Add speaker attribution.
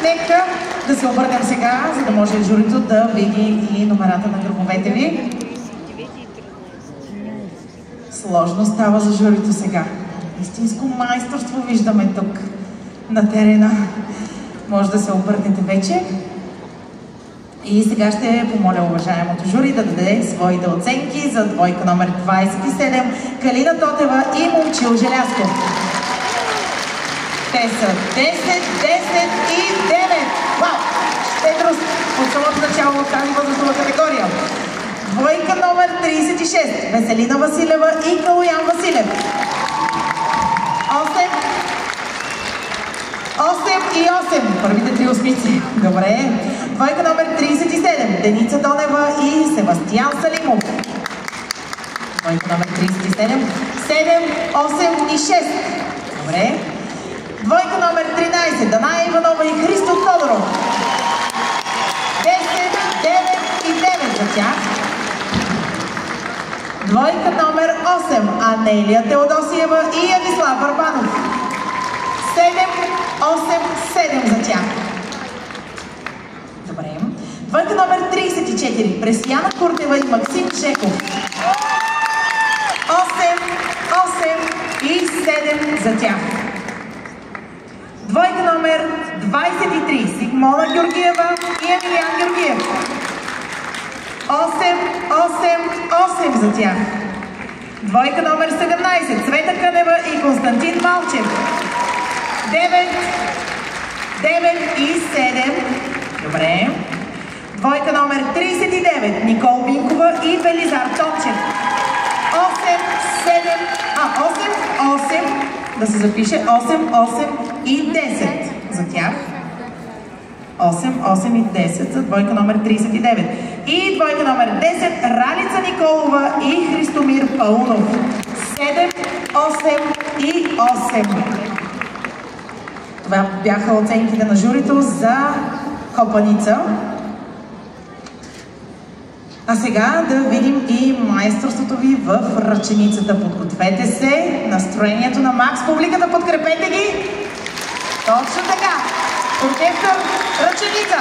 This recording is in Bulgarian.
Speaker 1: нека да се обърнем сега, за да може журито да види и номерата на гърбовете ви. Сложно става за журито сега. Истинско майсторство виждаме тук на терена. Може да се обърнете вече. И сега ще помоля уважаемото жури да даде своите оценки за двойка номер 27 Калина Тотева и Момчил Желязков. Те са 10, 10 и 9. Вау! Щедрост от самото начало в тази възрастова категория. Двойка номер 36 Веселина Василева и Калоян Василев. 8 и 8. Първите три осмици. Добре. Двойка номер 37 Деница Донева и Себастиян Салимов. Двойка номер 37 7, 8 и 6. Добре. Двойка номер 13 Даная Иванова и Христо Тодоров. 10, 9 и 9 за тях. Двойка номер 8 Анелия Теодосиева и Ядислав Върбанов. 7, 8, 7 за тях. Добре. Двойка номер 34 Пресияна Куртева и Максим Жеков. 8 и 7 за тях. Двойка номер 23 Сигмона Георгиева и Емилиан Георгиев. 8 за тях. Двойка номер 17 Цвета Кънева и Константин Малчев. 9 и 7. Добре. Двойка номер 39 Никол Бинкова и Велизар Тончев. 8 да се запише 8 и 10 за тях. 8 и 10 за двойка номер 39. И двойка номер 10 Ралица Николова и Христомир Паунов. 7, 8 и 8. Това бяха оценките на журито за Копаница. А сега да видим и майсторството ви в ръченицата. Подгответе се. Настроението на Макс. Публиката, подкрепете ги. Точно така. Оркестър, ръченица.